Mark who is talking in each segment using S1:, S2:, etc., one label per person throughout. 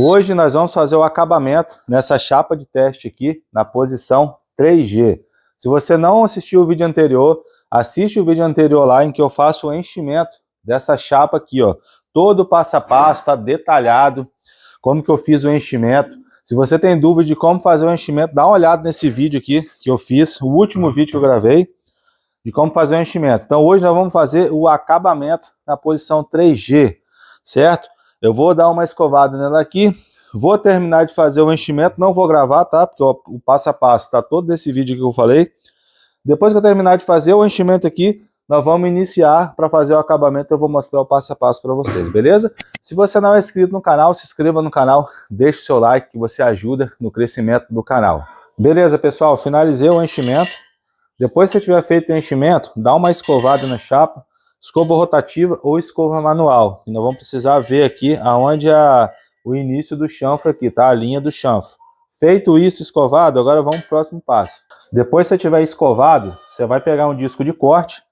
S1: Hoje nós vamos fazer o acabamento nessa chapa de teste aqui, na posição 3G. Se você não assistiu o vídeo anterior, assiste o vídeo anterior lá em que eu faço o enchimento dessa chapa aqui, ó. Todo passo a passo, tá detalhado, como que eu fiz o enchimento. Se você tem dúvida de como fazer o enchimento, dá uma olhada nesse vídeo aqui que eu fiz, o último vídeo que eu gravei, de como fazer o enchimento. Então hoje nós vamos fazer o acabamento na posição 3G, certo? Eu vou dar uma escovada nela aqui, vou terminar de fazer o enchimento, não vou gravar, tá? Porque o passo a passo está todo nesse vídeo que eu falei. Depois que eu terminar de fazer o enchimento aqui, nós vamos iniciar para fazer o acabamento, eu vou mostrar o passo a passo para vocês, beleza? Se você não é inscrito no canal, se inscreva no canal, deixe o seu like que você ajuda no crescimento do canal. Beleza, pessoal? Finalizei o enchimento. Depois que você tiver feito o enchimento, dá uma escovada na chapa, escova rotativa ou escova manual. E nós vamos precisar ver aqui aonde o início do chanfro aqui, tá? A linha do chanfro. Feito isso, escovado, agora vamos pro próximo passo. Depois que você tiver escovado, você vai pegar um disco de corte.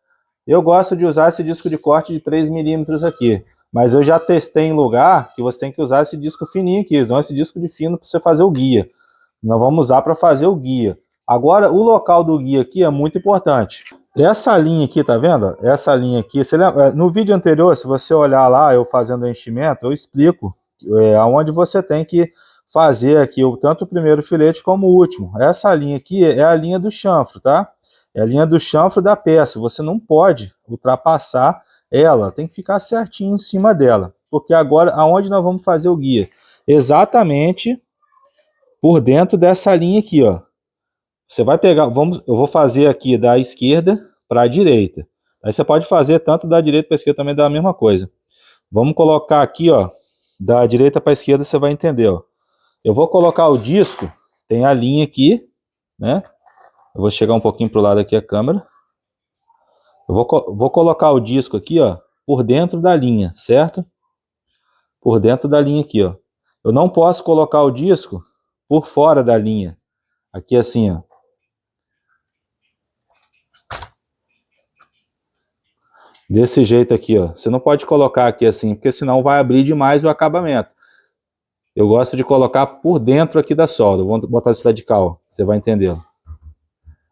S1: Eu gosto de usar esse disco de corte de 3 milímetros aqui. Mas eu já testei em lugar que você tem que usar esse disco fininho aqui, não esse disco de fino para você fazer o guia. Nós vamos usar para fazer o guia. Agora, o local do guia aqui é muito importante. Essa linha aqui, tá vendo? Essa linha aqui, no vídeo anterior, se você olhar lá, eu fazendo o enchimento, eu explico aonde você tem que fazer aqui, tanto o primeiro filete como o último. Essa linha aqui é a linha do chanfro, tá? É a linha do chanfro da peça. Você não pode ultrapassar ela, tem que ficar certinho em cima dela. Porque agora, aonde nós vamos fazer o guia? Exatamente por dentro dessa linha aqui, ó. Você vai pegar, eu vou fazer aqui da esquerda para a direita. Aí você pode fazer tanto da direita para a esquerda também da mesma coisa. Vamos colocar aqui, ó, da direita para a esquerda, você vai entender, ó. Eu vou colocar o disco, tem a linha aqui, né? Eu vou chegar um pouquinho pro lado aqui a câmera. Eu vou colocar o disco aqui, ó, por dentro da linha, certo? Por dentro da linha aqui, ó. Eu não posso colocar o disco por fora da linha. Aqui assim, ó. Desse jeito aqui, ó. Você não pode colocar aqui assim, porque senão vai abrir demais o acabamento. Eu gosto de colocar por dentro aqui da solda. Vou botar esse lado de cá, ó. Você vai entender, ó.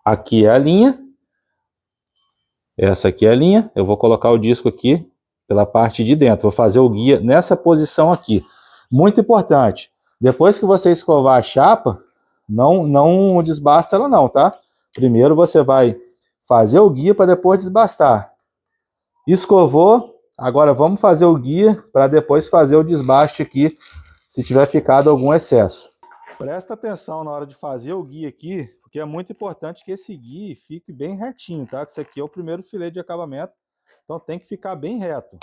S1: Aqui é a linha. Essa aqui é a linha. Eu vou colocar o disco aqui pela parte de dentro. Vou fazer o guia nessa posição aqui. Muito importante. Depois que você escovar a chapa, não desbasta ela não, tá? Primeiro você vai fazer o guia para depois desbastar. Escovou, agora vamos fazer o guia para depois fazer o desbaste aqui, se tiver ficado algum excesso. Presta atenção na hora de fazer o guia aqui, porque é muito importante que esse guia fique bem retinho, tá? Esse aqui é o primeiro filete de acabamento, então tem que ficar bem reto.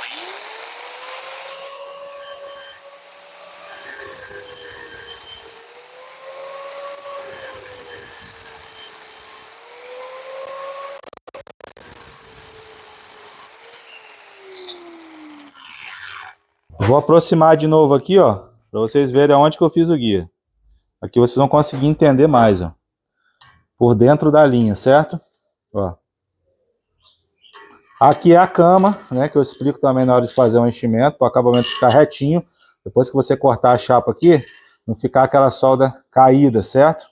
S1: Vou aproximar de novo aqui, ó, para vocês verem aonde que eu fiz o guia. Aqui vocês vão conseguir entender mais, ó. Por dentro da linha, certo? Ó. Aqui é a cama, né, que eu explico também na hora de fazer o enchimento, para o acabamento ficar retinho. Depois que você cortar a chapa aqui, não ficar aquela solda caída, certo?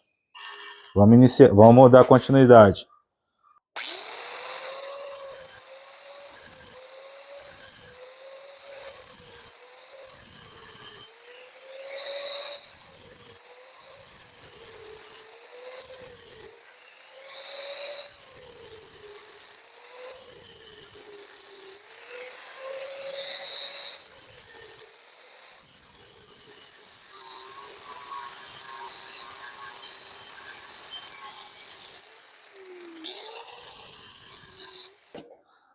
S1: Vamos dar continuidade.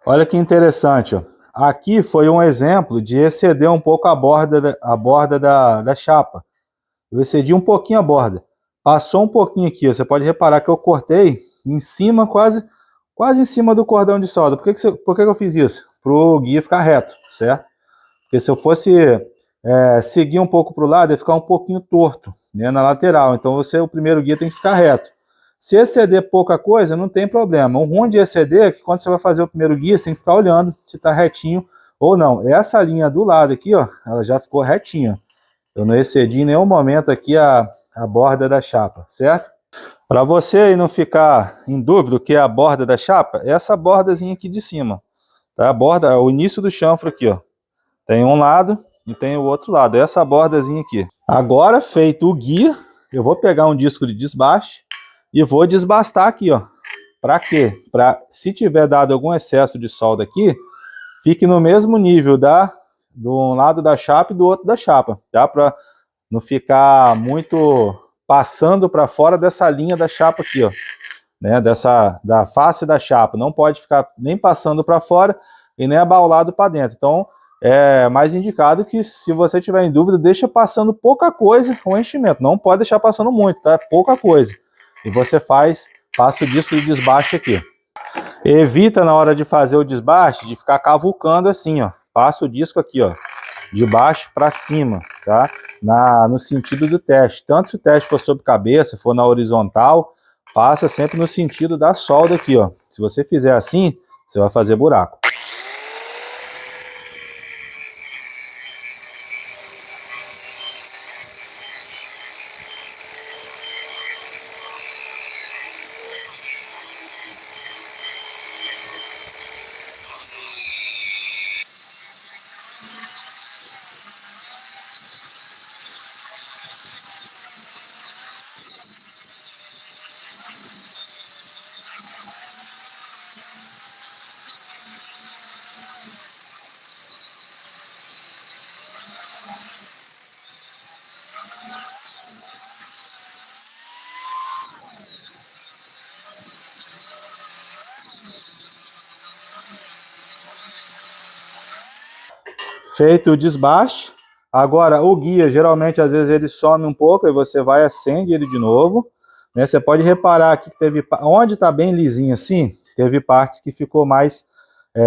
S1: Olha que interessante, ó. Aqui foi um exemplo de exceder um pouco a borda da chapa. Eu excedi um pouquinho a borda. Passou um pouquinho aqui, ó. Você pode reparar que eu cortei em cima, quase em cima do cordão de solda. Por que eu fiz isso? Para o guia ficar reto, certo? Porque se eu fosse seguir um pouco para o lado, ia ficar um pouquinho torto, né, na lateral. Então o primeiro guia tem que ficar reto. Se exceder pouca coisa, não tem problema. O ruim de exceder é que quando você vai fazer o primeiro guia, você tem que ficar olhando se está retinho ou não. Essa linha do lado aqui, ó, ela já ficou retinha. Eu não excedi em nenhum momento aqui a borda da chapa, certo? Para você aí não ficar em dúvida o que é a borda da chapa, é essa bordazinha aqui de cima, tá? A borda, o início do chanfro aqui, ó. Tem um lado e tem o outro lado, essa bordazinha aqui. Agora, feito o guia, eu vou pegar um disco de desbaste e vou desbastar aqui, ó. Para quê? Para, se tiver dado algum excesso de solda aqui, fique no mesmo nível do lado da chapa e do outro da chapa, tá? Para não ficar muito passando para fora dessa linha da chapa aqui, ó, né? Da face da chapa. Não pode ficar nem passando para fora e nem abaulado para dentro. Então, é mais indicado que, se você tiver em dúvida, deixa passando pouca coisa o enchimento. Não pode deixar passando muito, tá? Pouca coisa. E você passa o disco de desbaste aqui. Evita, na hora de fazer o desbaste, de ficar cavucando assim, ó. Passa o disco aqui, ó, de baixo para cima, tá? No sentido do teste. Tanto se o teste for sobre cabeça, for na horizontal, passa sempre no sentido da solda aqui, ó. Se você fizer assim, você vai fazer buraco. Feito o desbaste, agora o guia, geralmente, às vezes ele some um pouco, e você vai e acende ele de novo, né? Você pode reparar aqui que teve, onde está bem lisinho assim, teve partes que ficou mais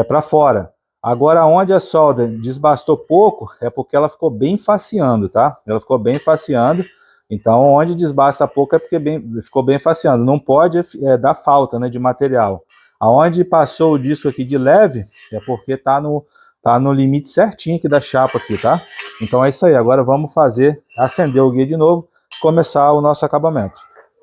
S1: para fora. Agora, onde a solda desbastou pouco, é porque ela ficou bem faceando, tá? Ela ficou bem faceando, então onde desbasta pouco é porque ficou bem faceando. Não pode dar falta, né, de material. Aonde passou o disco aqui de leve, é porque tá no limite certinho aqui da chapa aqui, tá? Então é isso aí, agora vamos acender o guia de novo e começar o nosso acabamento.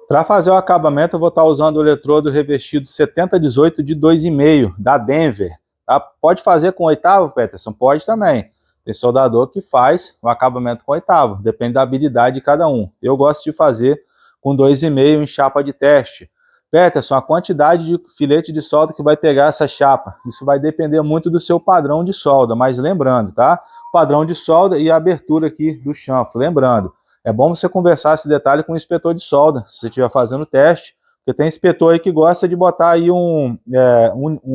S1: Para fazer o acabamento, eu vou estar usando o eletrodo revestido 7018 de 2,5 da Denver, tá? Pode fazer com oitavo, Peterson? Pode também. Tem soldador que faz o acabamento com oitavo, depende da habilidade de cada um. Eu gosto de fazer com 2,5 em chapa de teste. Peterson, a quantidade de filete de solda que vai pegar essa chapa, isso vai depender muito do seu padrão de solda, mas lembrando, tá? Padrão de solda e a abertura aqui do chanfro, lembrando. É bom você conversar esse detalhe com o inspetor de solda, se você estiver fazendo o teste, porque tem inspetor aí que gosta de botar aí um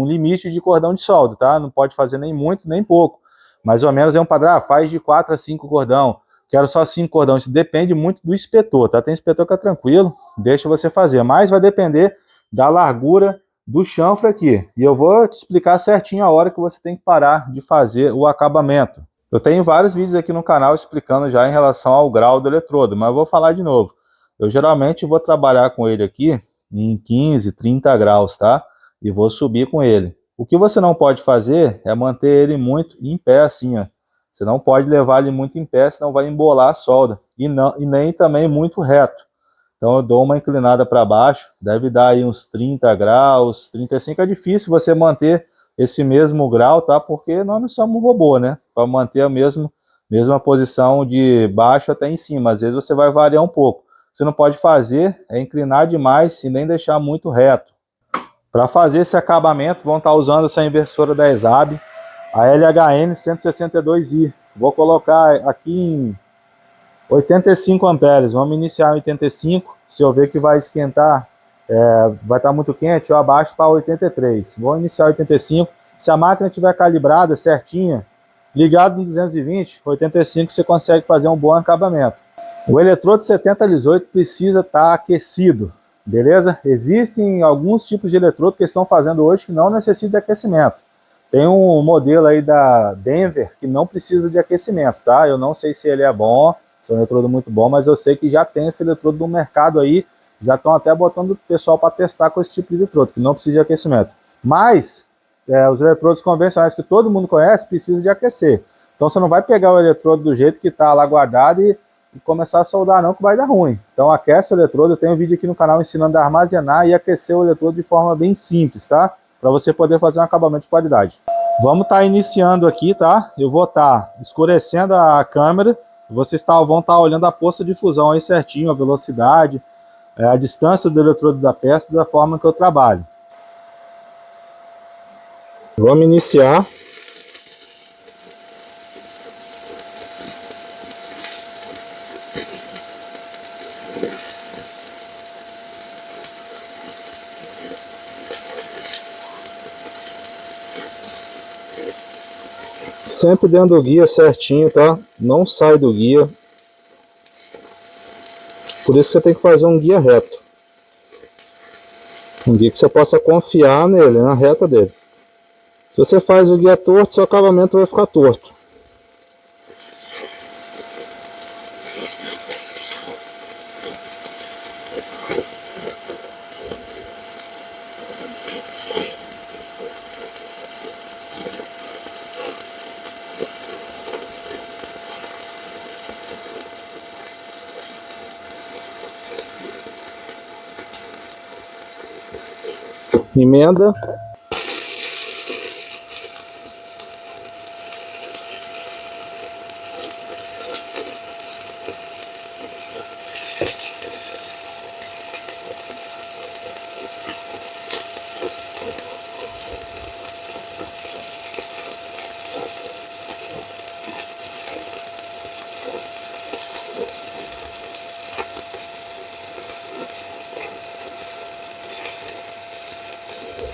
S1: limite de cordão de solda, tá? Não pode fazer nem muito, nem pouco. Mais ou menos é um padrão, faz de 4 a 5 cordão. Quero só 5 cordão, isso depende muito do inspetor, tá? Tem inspetor que é tranquilo, deixa você fazer, mas vai depender da largura do chanfro aqui. E eu vou te explicar certinho a hora que você tem que parar de fazer o acabamento. Eu tenho vários vídeos aqui no canal explicando já em relação ao grau do eletrodo, mas eu vou falar de novo. Eu geralmente vou trabalhar com ele aqui em 15, 30 graus, tá? E vou subir com ele. O que você não pode fazer é manter ele muito em pé assim, ó. Você não pode levar ele muito em pé, senão vai embolar a solda. E nem também muito reto. Então eu dou uma inclinada para baixo, deve dar aí uns 30 graus, 35. É difícil você manter esse mesmo grau, tá? Porque nós não somos robô, né? Para manter a mesma posição de baixo até em cima. Às vezes você vai variar um pouco. O que você não pode fazer é inclinar demais e nem deixar muito reto. Para fazer esse acabamento, vão estar usando essa inversora da ESAB, a LHN 162i. Vou colocar aqui em 85 amperes. Vamos iniciar em 85. Se eu ver que vai esquentar, vai estar muito quente, eu abaixo para 83. Vou iniciar 85. Se a máquina estiver calibrada certinha, ligado no 220, 85 você consegue fazer um bom acabamento. O eletrodo 7018 precisa estar aquecido, beleza? Existem alguns tipos de eletrodo que estão fazendo hoje que não necessitam de aquecimento. Tem um modelo aí da Denver que não precisa de aquecimento, tá? Eu não sei se ele é bom, se é um eletrodo muito bom, mas eu sei que já tem esse eletrodo no mercado aí, já estão até botando o pessoal para testar com esse tipo de eletrodo, que não precisa de aquecimento. Mas os eletrodos convencionais que todo mundo conhece precisam de aquecer. Então você não vai pegar o eletrodo do jeito que está lá guardado e começar a soldar não, que vai dar ruim. Então aquece o eletrodo, eu tenho um vídeo aqui no canal ensinando a armazenar e aquecer o eletrodo de forma bem simples, tá? Para você poder fazer um acabamento de qualidade. Vamos estar iniciando aqui, tá? Eu vou estar escurecendo a câmera, vocês vão estar olhando a poça de fusão aí certinho, a velocidade, a distância do eletrodo da peça, da forma que eu trabalho. Vamos iniciar. Sempre dentro do guia certinho, tá? Não sai do guia. Por isso que você tem que fazer um guia reto. Um guia que você possa confiar nele, na reta dele. Se você faz o guia torto, seu acabamento vai ficar torto. Emenda.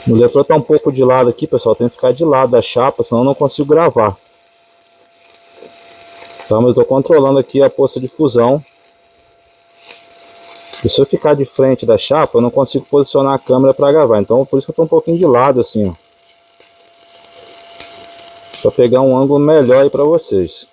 S1: O eletrodo está um pouco de lado aqui, pessoal. Tem que ficar de lado da chapa, senão eu não consigo gravar. Então eu estou controlando aqui a poça de fusão. E se eu ficar de frente da chapa, eu não consigo posicionar a câmera para gravar. Então por isso que eu estou um pouquinho de lado assim, ó. Para pegar um ângulo melhor aí para vocês.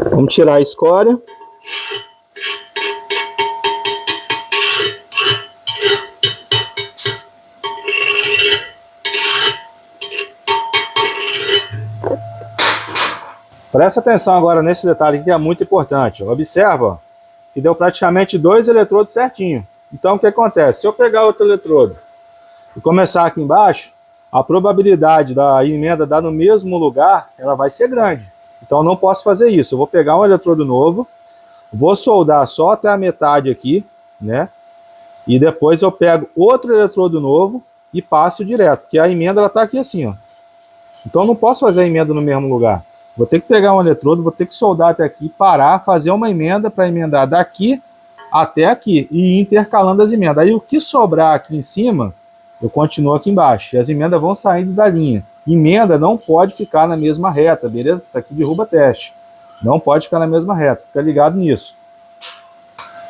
S1: Vamos tirar a escória. Presta atenção agora nesse detalhe aqui que é muito importante. Observa, ó, que deu praticamente 2 eletrodos certinho. Então o que acontece? Se eu pegar outro eletrodo e começar aqui embaixo, a probabilidade da emenda dar no mesmo lugar, ela vai ser grande. Então eu não posso fazer isso. Eu vou pegar um eletrodo novo, vou soldar só até a metade aqui, né? E depois eu pego outro eletrodo novo e passo direto, porque a emenda ela tá aqui assim, ó. Então eu não posso fazer a emenda no mesmo lugar. Vou ter que pegar um eletrodo, vou ter que soldar até aqui, parar, fazer uma emenda para emendar daqui até aqui e ir intercalando as emendas. Aí o que sobrar aqui em cima, eu continuo aqui embaixo. E as emendas vão saindo da linha. Emenda não pode ficar na mesma reta, beleza? Isso aqui derruba teste. Não pode ficar na mesma reta, fica ligado nisso.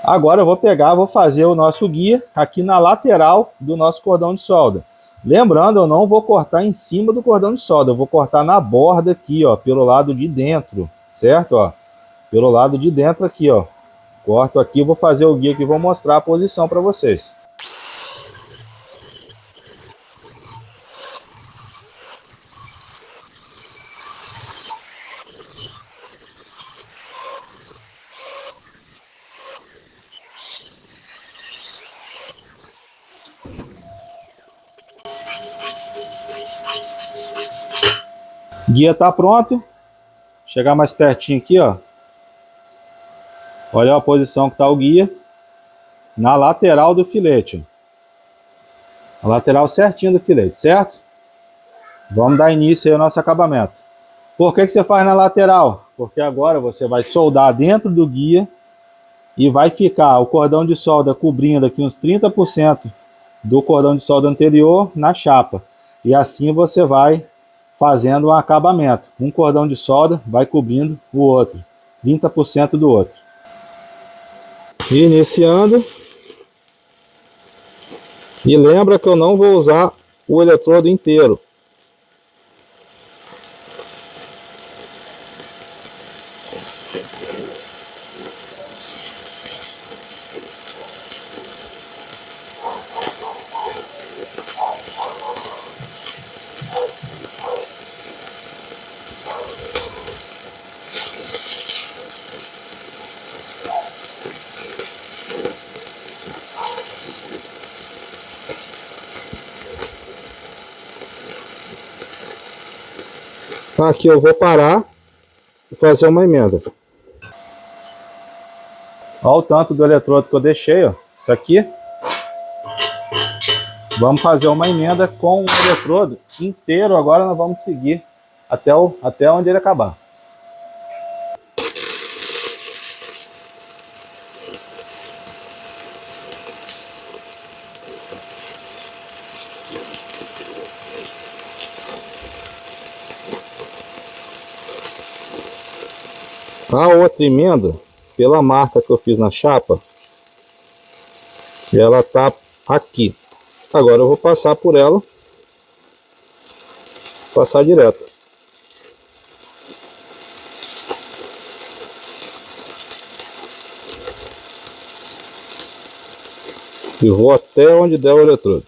S1: Agora eu vou fazer o nosso guia aqui na lateral do nosso cordão de solda. Lembrando, eu não vou cortar em cima do cordão de solda, eu vou cortar na borda aqui, ó, pelo lado de dentro, certo? Ó, pelo lado de dentro aqui, ó. Corto aqui, vou fazer o guia aqui, vou mostrar a posição para vocês. Guia tá pronto. Chegar mais pertinho aqui, ó. Olha a posição que tá o guia. Na lateral do filete. A lateral certinho do filete, certo? Vamos dar início aí ao nosso acabamento. Por que você faz na lateral? Porque agora você vai soldar dentro do guia e vai ficar o cordão de solda cobrindo aqui uns 30% do cordão de solda anterior na chapa. E assim você vai fazendo um acabamento. Um cordão de solda vai cobrindo o outro, 30% do outro. Iniciando. E lembra que eu não vou usar o eletrodo inteiro. Aqui eu vou parar e fazer uma emenda. Olha o tanto do eletrodo que eu deixei, ó. Isso aqui. Vamos fazer uma emenda com o eletrodo inteiro. Agora nós vamos seguir até onde ele acabar. A outra emenda, pela marca que eu fiz na chapa, ela tá aqui. Agora eu vou passar por ela, passar direto. E vou até onde der o eletrodo.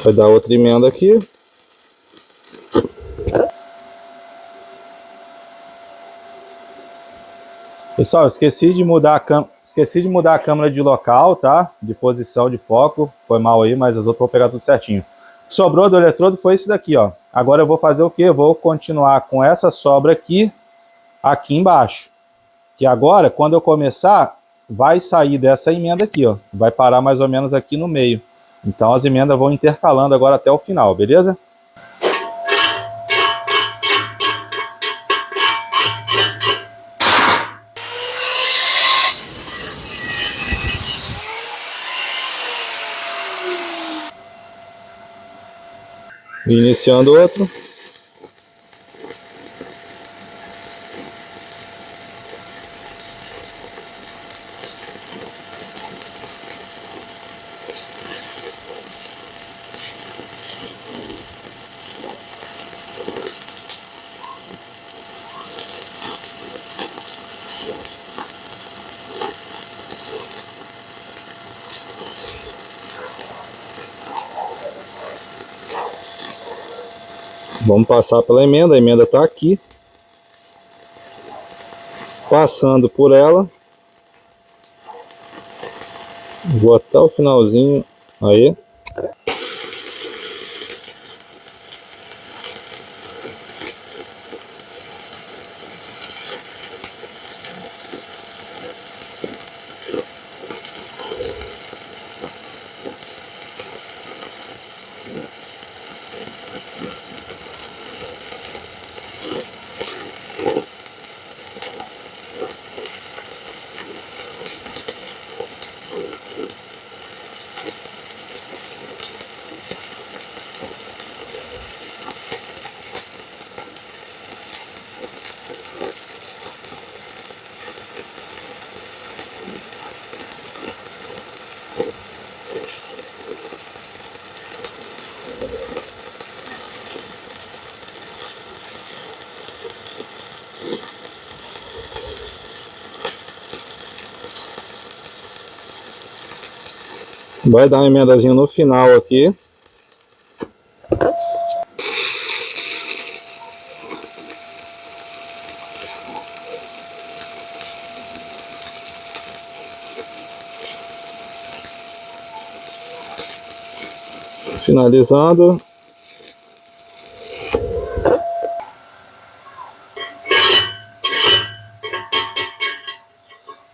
S1: Vai dar outra emenda aqui. Pessoal, esqueci de mudar a câmera de local, tá? De posição de foco. Foi mal aí, mas as outras vou pegar tudo certinho. Sobrou do eletrodo foi esse daqui, ó. Agora eu vou fazer o quê? Eu vou continuar com essa sobra aqui embaixo. Que agora, quando eu começar, vai sair dessa emenda aqui, ó. Vai parar mais ou menos aqui no meio. Então as emendas vão intercalando agora até o final, beleza? Iniciando outro. Vamos passar pela emenda, a emenda está aqui. Passando por ela. Vou até o finalzinho. Aí. Vai dar uma emendazinha no final aqui. Finalizando.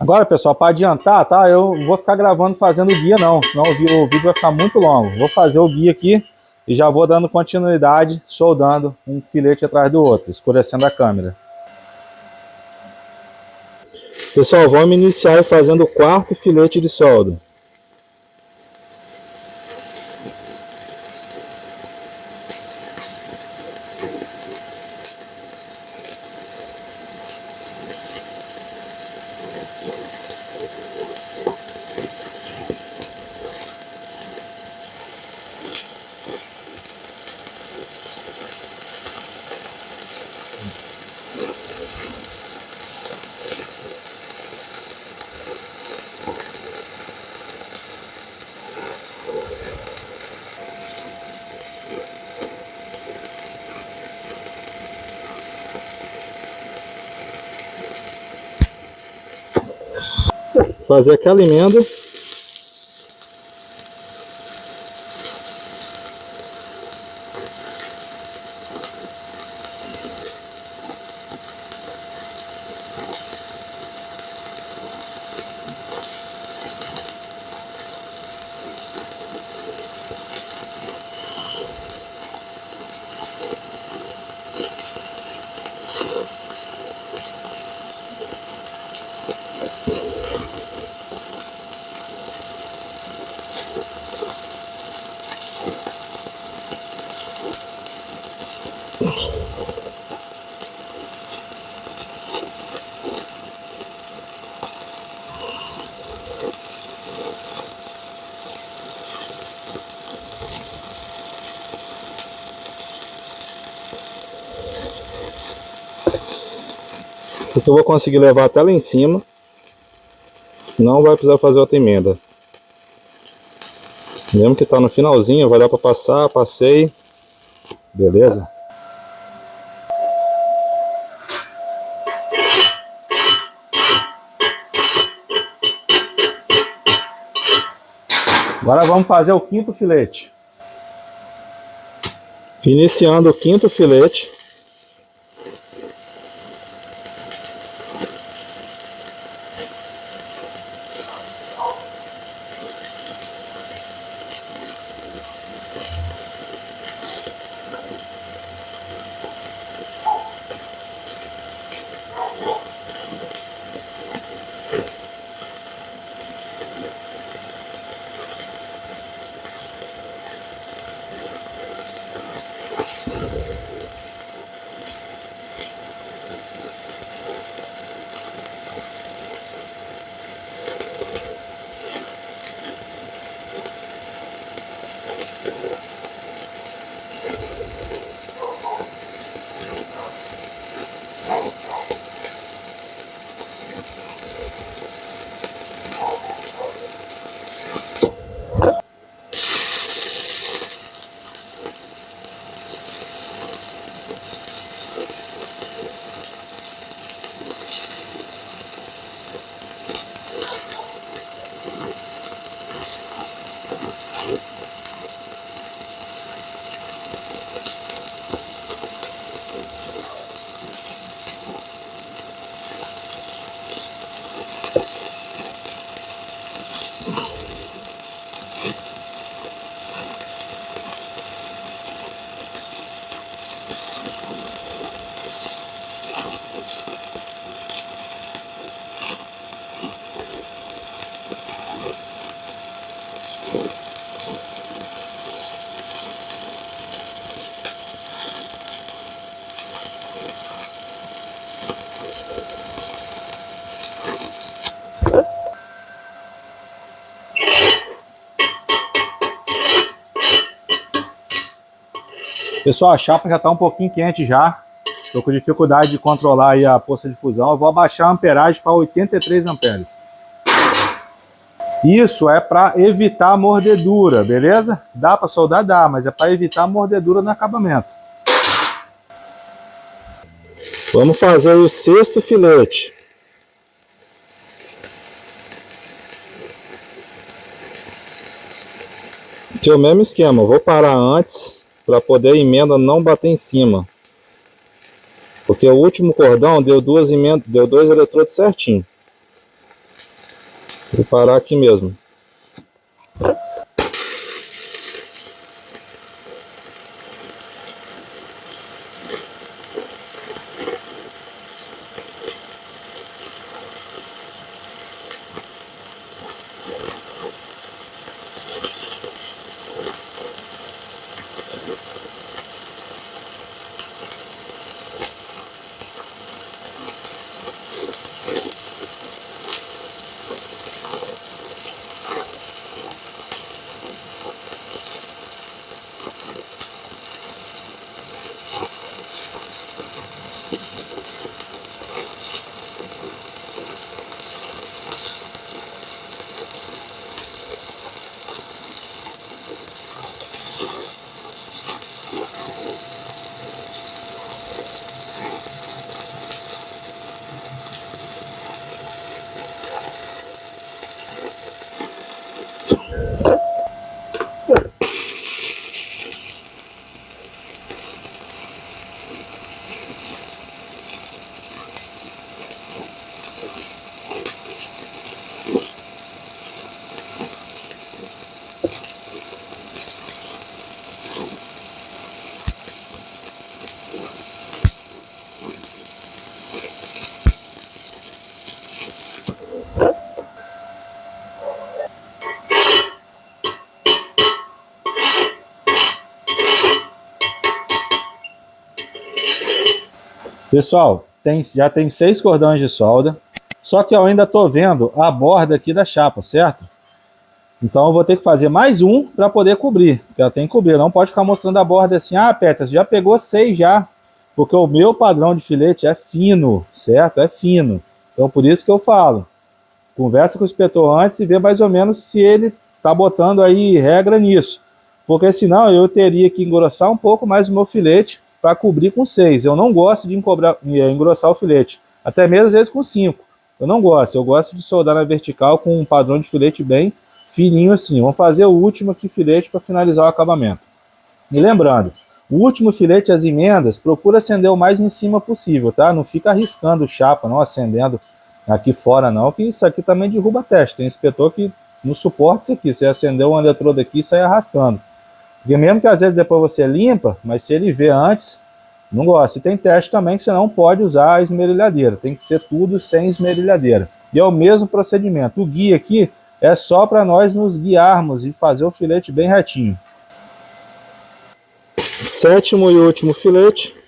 S1: Agora, pessoal, para adiantar, tá? Eu vou ficar gravando fazendo o guia não, senão o vídeo vai ficar muito longo. Vou fazer o guia aqui e já vou dando continuidade, soldando um filete atrás do outro, escurecendo a câmera. Pessoal, vamos iniciar fazendo o quarto filete de solda. Fazer aquela emenda. Isso aqui eu vou conseguir levar até lá em cima. Não vai precisar fazer outra emenda. Mesmo que tá no finalzinho, vai dar para passar, passei. Beleza? Agora vamos fazer o quinto filete. Iniciando o quinto filete. Pessoal, a chapa já está um pouquinho quente já. Estou com dificuldade de controlar aí a poça de fusão. Eu vou abaixar a amperagem para 83 amperes. Isso é para evitar a mordedura, beleza? Dá para soldar? Dá, mas é para evitar a mordedura no acabamento. Vamos fazer o sexto filete. Aqui é o mesmo esquema, eu vou parar antes para poder a emenda não bater em cima. Porque o último cordão deu duas emendas, deu 2 eletrodos certinho. Vou parar aqui mesmo. Pessoal, já tem 6 cordões de solda, só que eu ainda estou vendo a borda aqui da chapa, certo? Então eu vou ter que fazer mais um para poder cobrir, porque ela tem que cobrir, não pode ficar mostrando a borda assim, ah, Petras, já pegou 6 já, porque o meu padrão de filete é fino, certo? É fino. Então por isso que eu falo, conversa com o inspetor antes e vê mais ou menos se ele está botando aí regra nisso, porque senão eu teria que engrossar um pouco mais o meu filete para cobrir com 6. Eu não gosto de engrossar o filete, até mesmo às vezes com 5. Eu não gosto, eu gosto de soldar na vertical com um padrão de filete bem fininho assim. Vamos fazer o último aqui filete para finalizar o acabamento. E lembrando, o último filete, as emendas, procura acender o mais em cima possível, tá? Não fica arriscando chapa, não acendendo aqui fora não, que isso aqui também derruba a testa. Tem inspetor que não suporta isso aqui, você acendeu um eletrodo aqui e sai arrastando. Porque mesmo que às vezes depois você limpa, mas se ele vê antes, não gosta. E tem teste também que você não pode usar a esmerilhadeira, tem que ser tudo sem esmerilhadeira. E é o mesmo procedimento. O guia aqui é só para nós nos guiarmos e fazer o filete bem retinho. Sétimo e último filete.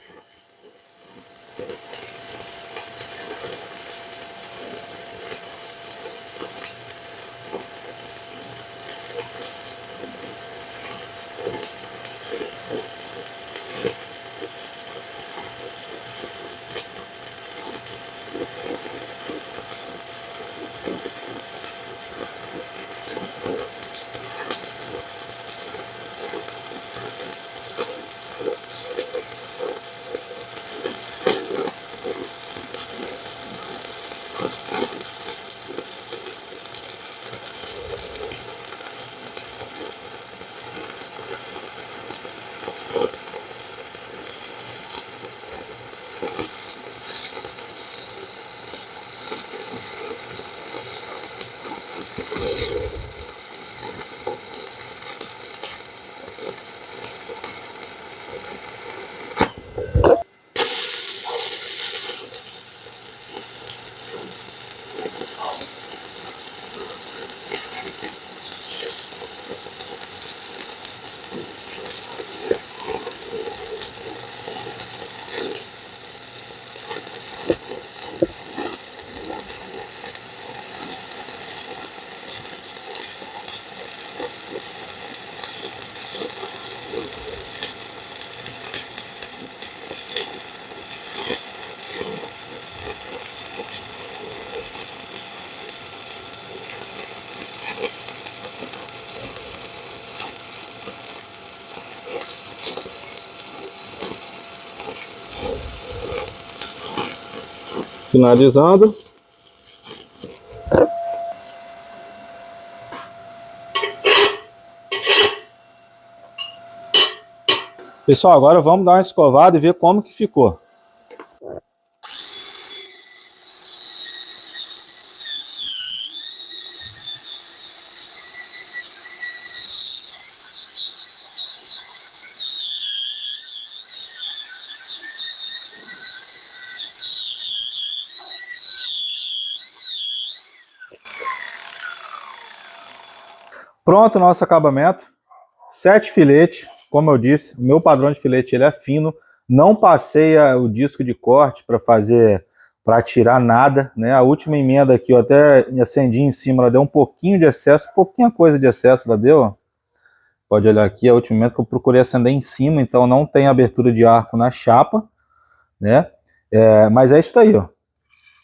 S1: Finalizando. Pessoal, agora vamos dar uma escovada e ver como que ficou. Pronto o nosso acabamento. 7 filetes, como eu disse, o meu padrão de filete ele é fino. Não passei o disco de corte para fazer, para tirar nada, né? A última emenda aqui eu até acendi em cima, ela deu um pouquinho de excesso, pouquinha coisa de excesso ela deu, ó. Pode olhar aqui, a última emenda que eu procurei acender em cima, então não tem abertura de arco na chapa, né? Mas é isso aí, ó.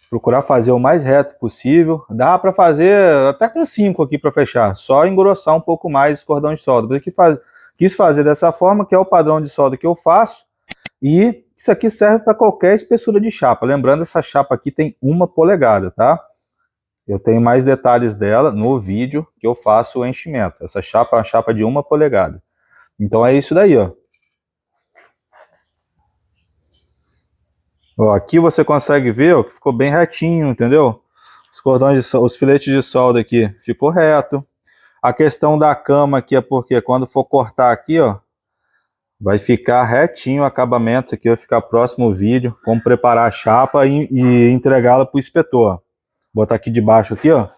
S1: Procurar fazer o mais reto possível. Dá para fazer até com 5 aqui para fechar, só engrossar um pouco mais esse cordão de solda. Mas quis fazer dessa forma, que é o padrão de solda que eu faço, e isso aqui serve para qualquer espessura de chapa. Lembrando, essa chapa aqui tem 1 polegada, tá? Eu tenho mais detalhes dela no vídeo que eu faço o enchimento. Essa chapa é uma chapa de 1 polegada. Então é isso daí, ó. Ó, aqui você consegue ver, ó, que ficou bem retinho, entendeu? Os cordões, os filetes de solda aqui ficou reto. A questão da cama aqui é porque quando for cortar aqui, ó, vai ficar retinho o acabamento. Isso aqui vai ficar próximo ao vídeo, como preparar a chapa e entregá-la para o inspetor. Vou botar aqui debaixo aqui, ó.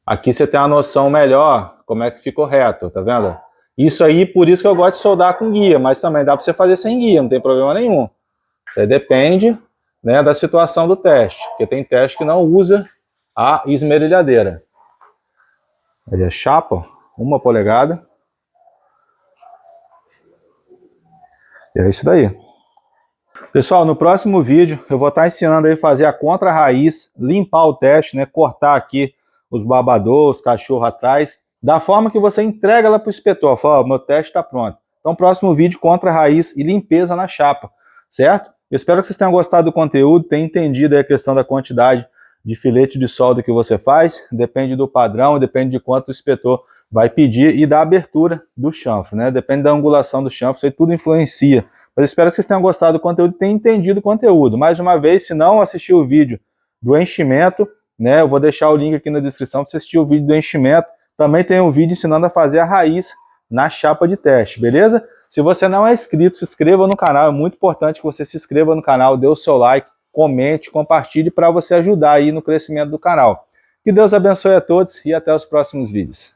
S1: Aqui você tem uma noção melhor como é que ficou reto, tá vendo? Isso aí, por isso que eu gosto de soldar com guia, mas também dá para você fazer sem guia, não tem problema nenhum. Isso aí depende, né, da situação do teste, porque tem teste que não usa a esmerilhadeira. Aí é chapa, 1 polegada. E é isso daí. Pessoal, no próximo vídeo eu vou estar ensinando aí a fazer a contra-raiz, limpar o teste, né, cortar aqui os babadores, os cachorros atrás, da forma que você entrega ela para o inspetor. Fala, ó, meu teste está pronto. Então, próximo vídeo, contra-raiz e limpeza na chapa, certo? Eu espero que vocês tenham gostado do conteúdo, tenham entendido aí a questão da quantidade de filete de solda que você faz, depende do padrão, depende de quanto o inspetor vai pedir e da abertura do chanfre, né? Depende da angulação do chanfre, isso aí tudo influencia. Mas espero que vocês tenham gostado do conteúdo e tenham entendido o conteúdo. Mais uma vez, se não assistiu o vídeo do enchimento, né, eu vou deixar o link aqui na descrição para você assistir o vídeo do enchimento. Também tem um vídeo ensinando a fazer a raiz na chapa de teste, beleza? Se você não é inscrito, se inscreva no canal. É muito importante que você se inscreva no canal, dê o seu like, comente, compartilhe para você ajudar aí no crescimento do canal. Que Deus abençoe a todos e até os próximos vídeos.